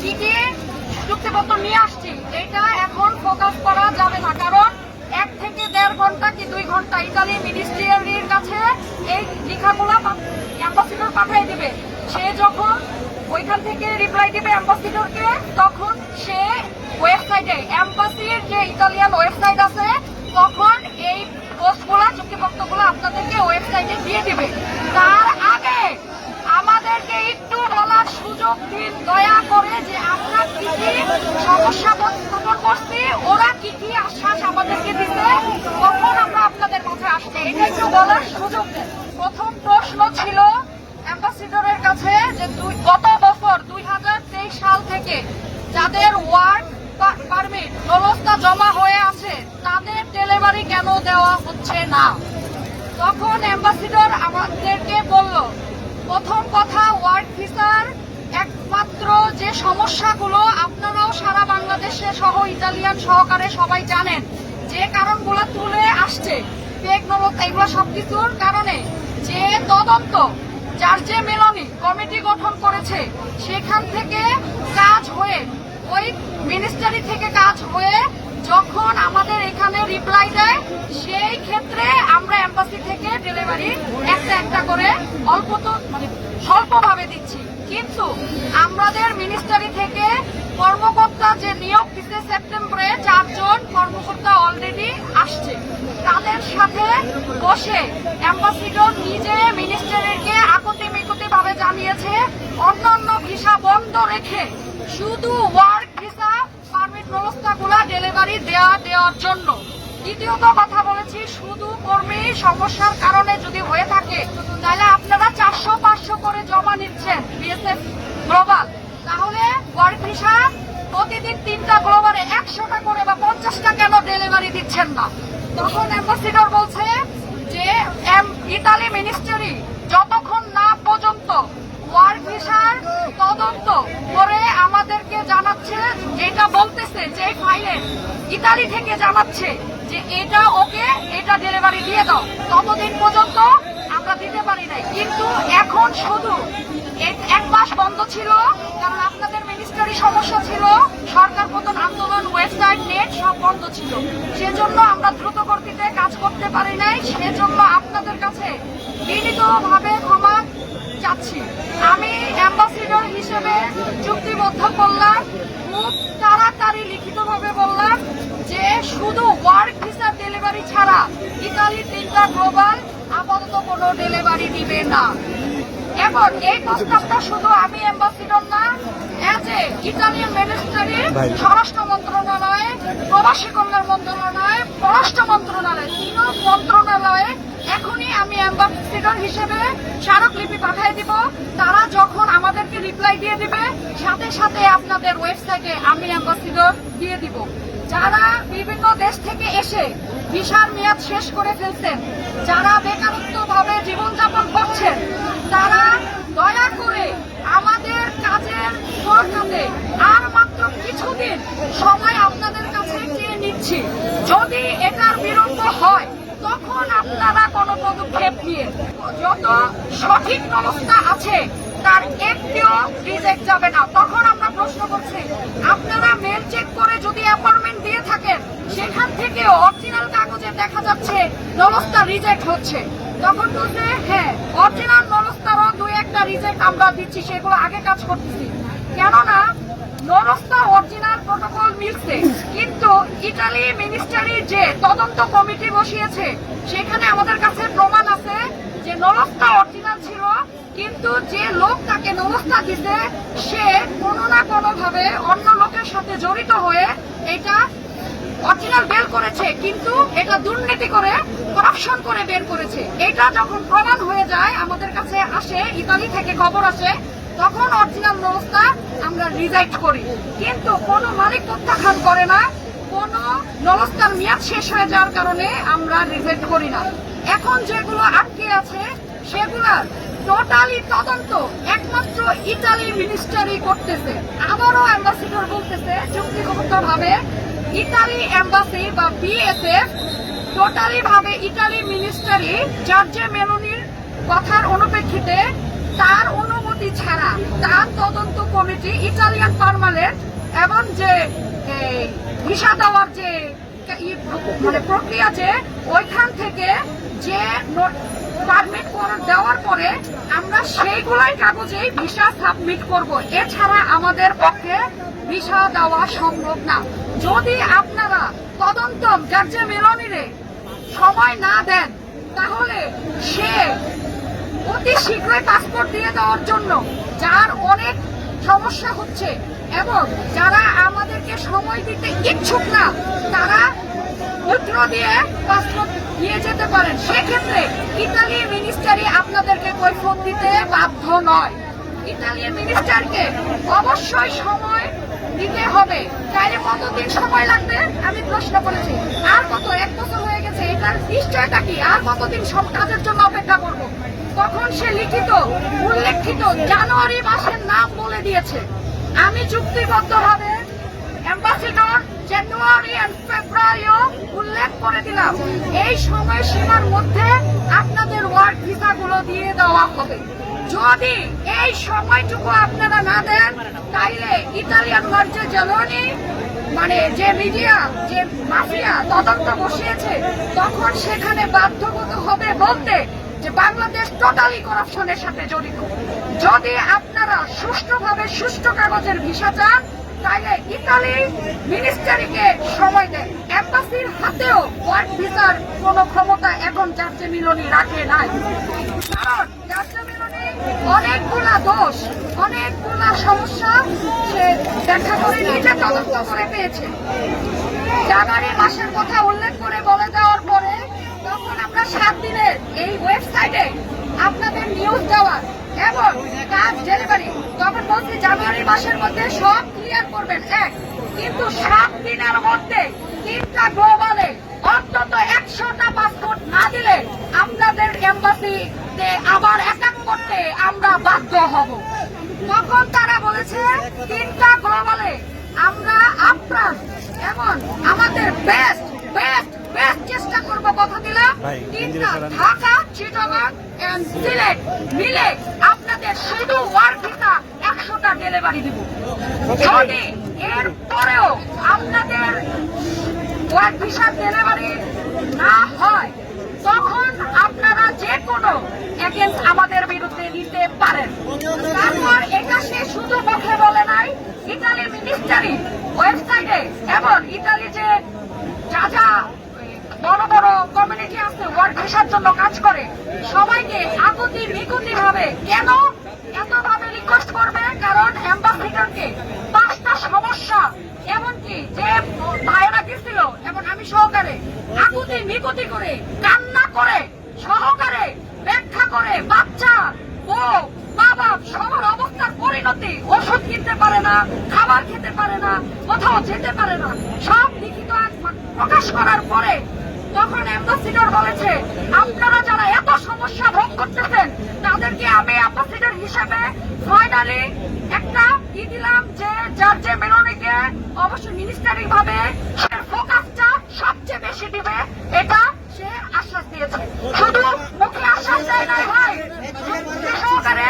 কি কি চুক্তিপত্র নিয়ে আসছি এটা এখন ফোকাস করা যাবে না, কারণ 1 থেকে 1.5 ঘন্টা কি 2 ঘন্টা ইতালি মিনিস্ট্রির কাছে এই লেখাগুলো অ্যাম্বাসিডর পাঠিয়ে দিবে। সে যখন ওইখান থেকে রিপ্লাই দিবে অ্যাম্বাসিডরকে, তখন সে ওয়েবসাইটে অ্যাম্বাসির যে ইতালিয়ান ওয়েবসাইট আছে তখন এই পোস্টগুলো চুক্তিপত্রগুলো আপনাদেরকে ওয়েবসাইটে দিয়ে দিবে। তার আগে আমাদেরকে একটু বলার সুযোগ দিন দয়া করে যে আমরা কি কি সমস্যা উত্থাপন করছি, ওরা কি কি আশ্বাস আমাদেরকে দিতে, কখন আমরা আপনাদের মাঝে আসছি এটা একটু বলার সুযোগ দেন। প্রথম প্রশ্ন ছিল অ্যাম্বাসিডরের কাছে যে গত বছর 2023 সাল থেকে যাদের ওয়ার্ক পারমিট ব্যবস্থা জমা হয়ে আছে তাদের ডেলিভারি কেন দেওয়া হচ্ছে না। তখন অ্যাম্বাসিডর আমাদেরকে বলল, প্রথম কথা ওয়ার্ক ভিসার একমাত্র যে সমস্যাগুলো আপনারাও সারা বাংলাদেশে সহ ইতালিয়ান সহকারে সবাই জানেন, যে কারণগুলো তুলে আসছে এগুলো সবকিছুর কারণে যে তদন্ত জার্জে মেলোনি কমিটি গঠন করেছে সেখান থেকে কাজ হয়ে ওই মিনিস্ট্রি থেকে কাজ হয়ে যখন আমাদের এখানে রিপ্লাই দেয় সেই ক্ষেত্রে আমরা এম্বাসি থেকে ডেলিভারি একটা একটা করে স্বল্পভাবে দিচ্ছি। কিন্তু আমাদের মিনিস্ট্রি থেকে কর্মকর্তা যে নিয়োগ দিচ্ছে সেপ্টেম্বরে 4 জন কর্মকর্তা অলরেডি আসছে, তাদের সাথে বসে অ্যাম্বাসিডর নিজে মিনিস্ট্রিকে আকুতি মিকুতি ভাবে জানিয়েছে অন্যান্য ভিসা বন্ধ রেখে শুধু ওয়ার্ক ভিসা পারমিট ব্যবস্থাগুলো ডেলিভারি দেওয়ার জন্য। দ্বিতীয়ত কথা বলেছি, শুধু কর্মী সমস্যার কারণে যদি হয়ে থাকে তাহলে আপনারা 400-500 করে জমা নিচ্ছেন বিএসএফ গ্লোবাল, তাহলে ওয়ার্ক ভিসা প্রতিদিন 3টা গ্লোবালে 100টা করে বা 50টা কেন ডেলিভারি দিচ্ছেন না। তখন অ্যাম্বাসিডর বলছে যে ইতালি মিনিস্ট্রি যতক্ষণ না পর্যন্ত ওয়ার্ক ভিসার তদন্ত করে আমাদেরকে জানাচ্ছে, যেটা বলতেছে যে ফাইলে ইতালি থেকে জানাচ্ছে যে এটা ওকে, এটা ডেলিভারি দিয়ে দাও, ততদিন পর্যন্ত আমরা দিতে পারি নাই। কিন্তু এখন শুধু 1 মাস বন্ধ ছিল, কারণ আপনাদের মিনিস্ট্রি সমস্যা ছিল, সরকার পতন আন্দোলন, ওয়েবসাইট, নেট সব বন্ধ ছিল, সেজন্য আমরা দ্রুত গতিতে কাজ করতে পারি নাই। সেজন্য আপনাদের কাছে বিনীতভাবে ক্ষমা চাচ্ছি। আমি অ্যাম্বাসিডর হিসেবে চুক্তিবদ্ধ করলাম, খুব তাড়াতাড়ি লিখিতভাবে বললাম যে শুধু ওয়ার্ক ভিসা ডেলিভারি ছাড়া ইতালি 3টা গ্লোবাল আপাতত কোনো ডেলিভারি দিবে না। এবং এই প্রস্তাবটা শুধু আমি অ্যাম্বাসিডর না, এজ এ ইতালিয়ান মিনিস্ট্রি, স্বরাষ্ট্র মন্ত্রণালয়, প্রবাসী কল্যাণ মন্ত্রণালয়, পররাষ্ট্র মন্ত্রণালয়, 3 মন্ত্রণালয়ে এখনই আমি অ্যাম্বাসিডর হিসেবে স্মারকলিপি পাঠিয়ে দিব। তারা যখন আমাদেরকে রিপ্লাই দিয়ে দিবে সাথে সাথে আপনাদের ওয়েবসাইটে আমি অ্যাম্বাসিডর দিয়ে দিব। যারা বিভিন্ন দেশ থেকে এসে ভিসার মেয়াদ শেষ করে ফেলছেন, যারা বেকারত্ব ভাবে জীবনযাপন করছেন, তারা দয়া করে আমাদের কাজের ফরকাতে আর মাত্র কিছুদিন সময় আপনাদের কাছে চেয়ে নিচ্ছি। যদি এটার বিলম্ব হয় তখন আপনারা কোনো পদক্ষেপ নিয়ে যত সঠিক ব্যবস্থা আছে তার একটিও রিজেক্ট যাবে না। তখন আমরা প্রশ্ন করছি, আপনারা মেল চেক করে যদি অ্যাপয়েন্টমেন্ট দিয়ে থাকেন সেখান থেকে অরিজিনাল কাগজে দেখা যাচ্ছে ব্যবস্থা রিজেক্ট হচ্ছে, তখন বলতে হ্যাঁ অরিজিনাল ব্যবস্থারও 2-1টা রিজেক্ট আমরা দিচ্ছি, সেগুলো আগে কাজ করতেছি। কেননা নরস্তা অরিজিনাল প্রটোকল মিলছে, কিন্তু ইতালি মিনিস্ট্রি যে তদন্ত কমিটি বসিয়েছে সেখানে আমাদের কাছে প্রমাণ আছে যে নরস্তা অরিজিনাল ছিল, কিন্তু যে লোক তাকে নরস্তা দিতে সে কোনো না কোনো ভাবে অন্য লোকের সাথে জড়িত হয়ে এটা অরিজিনাল বের করেছে, কিন্তু এটা দুর্নীতি করে করাপশন করে বের করেছে। এটা যখন প্রমাণ হয়ে যায় আমাদের কাছে আসে, ইতালি থেকে খবর আসে, তখন অরিজিনাল ব্যবস্থা আমরা রিজেক্ট করি। কিন্তু কোনো মালিক প্রত্যাখ্যান করে না, কোনো ব্যবস্থার মেয়াদ শেষ হয়ে যাওয়ার কারণে আমরা রিজেক্ট করি না। এখন যেগুলো আটকে আছে সেগুলা টোটালি তদন্ত একমাত্র ইতালি মিনিস্ট্রি করতেছে। আবারও অ্যাম্বাসিডর বলতেছে চুক্তিবদ্ধ ভাবে ইতালি এম্বাসি বা বিএসএফ টোটালি ভাবে ইতালি মিনিস্ট্রি জার্জে মেলোনির কথার অনুপ্রেক্ষিতে তার অনুমতি ছাড়া, তার তদন্ত কমিটি ইটালিয়ান পার্মানেন্ট এবং যে ভিসা দেওয়ার যে মানে প্রক্রিয়া, যে ওইখান থেকে যে পারমিট দেওয়ার পরে আমরা সেইগুলাই কাগজেই ভিসা সাবমিট করব। এছাড়া আমাদের পক্ষে ভিসা দেওয়া সম্ভব না। যদি আপনারা তদন্তম জার্জে মেলোনিরে সময় না দেন, তাহলে সে অতি শীঘ্রই পাসপোর্ট দিয়ে দেওয়ার জন্য, যার অনেক সমস্যা হচ্ছে এবং যারা আমাদেরকে সময় দিতে ইচ্ছুক না, তারা উত্তর দিয়ে পাসপোর্ট নিয়ে যেতে পারেন। সেক্ষেত্রে ইতালি মিনিস্টারি আপনাদেরকে কৈফিয়ত দিতে বাধ্য নয়। ইতালিয়ান মিনিস্টারকে অবশ্যই সময় দিতে হবে। তাইলে কতদিন সময় লাগবে আমি প্রশ্ন করেছি। আর কত, 1 বছর হয়ে গেছে, এটার নিশ্চয়তা কি? আর কতদিন সব কাজের জন্য অপেক্ষা করব? তখন সে লিখিত উল্লেখিত জানুয়ারি মাসের নাম বলে দিয়েছে। আমি চুক্তিবদ্ধভাবে অ্যাম্বাসিডর জানুয়ারি এন্ড ফেব্রুয়ারিও উল্লেখ করে দিলাম। এই সময়সীমার মধ্যে আপনাদের ওয়ার্ক ভিসাগুলো দিয়ে দেওয়া হবে। যদি এই সময়টুকু আপনারা না দেন, তাইলে ইতালিয়ান মার্জে জেলোনি মানে যে মিডিয়া, যে মাফিয়া তদন্ত বসিয়েছে, তখন সেখানে বাধ্যগত হবে বলতে যে বাংলাদেশ টোটালি করাপশনের সাথে জড়িত। যদি আপনারা সুষ্ঠুভাবে সুষ্ঠু কাগজের ভিসা চান, তাইলে ইতালি মিনিস্টারিকে সময় দেন। এম্বাসির হাতেও ওয়ার্ক ভিসার কোনো ক্ষমতা এখন জার্জে মেলোনি রাখে নাই। কারণ জার্জে মেলোনি অনেকগুলা দোষ, অনেকগুলা সমস্যা সে দেখা করে নিজে তদন্ত করে পেয়েছে। জানুয়ারি মাসের কথা উল্লেখ করে বলে দেওয়ার পরে তখন আমরা 7 দিনের এই ওয়েবসাইটে আপনাদের নিউজ দেওয়ার এবং কাজ ডেলিভারি, তখন বলছি জানুয়ারি মাসের মধ্যে সব ক্লিয়ার করবেন। কিন্তু 7 দিনের মধ্যে 3টা গ্লোবালে অন্তত 100টা পাসপোর্ট না দিলে আপনাদের এম্বাসিতে আবার অ্যাটাক করতে আমরা বাধ্য হব। তখন তারা বলেছে 3টা গ্লোবালে আমরা আপ্রাণ এবং আমাদের বেস্ট চেষ্টা করবো, কথা দিলাম। 3টা ঢাকা, চিটাগাং এন্ড সিলেট মিলে আপনাদের শুধু ওয়ার্ক ভিসা 100টা ডেলিভারি দিব। যদি এর পরেও আপনাদের ওয়ার্ক ভিসা ডেলিভারি না হয়, তখন আপনারা যে কোনো এগেন্স্ট আমাদের বিরুদ্ধে দিতে পারেন। তারপর এটা সে শুধু মুখে বলে নাই, ইতালি মিনিস্টারি ওয়েবসাইটে এবং ইতালি যে যা বড় বড় কমিউনিটি আছে ওয়ার্ক ভিসার জন্য কাজ করে, সবাইকে আকুতি মিকুতি ভাবে কেন এতভাবে রিকোয়েস্ট করবে? কারণ অ্যাম্বাসিডারকে 5টা সমস্যা, এমনকি যে ভাইরা গেছিল এবং আমি সহকারে আকুতি মিকুতি করে, কান্না করে, সহকারে ব্যাখ্যা করে, বাচ্চা বউ বাবা সবার অবস্থার পরিণতি, ওষুধ কিনতে পারে না, খাবার খেতে পারে না, কোথাও যেতে পারে না, সব লিখিত প্রকাশ করার পরে তখন অ্যাম্বাসিডর বলেছে, আপনারা যারা এত সমস্যা ভোগ করতেছেন তাদেরকে আমি অ্যাম্বাসিডর হিসেবে ফাইনালি একটা দিলাম যে জার্জে মেলোনিকে অবশ্যই মিনিস্টারি ভাবে ফোকাসটা সবচেয়ে বেশি দিবে, এটা সে আশ্বাস দিয়েছে। শুধু মুখে আশ্বাস দেয় নাই ভাই, সহকারে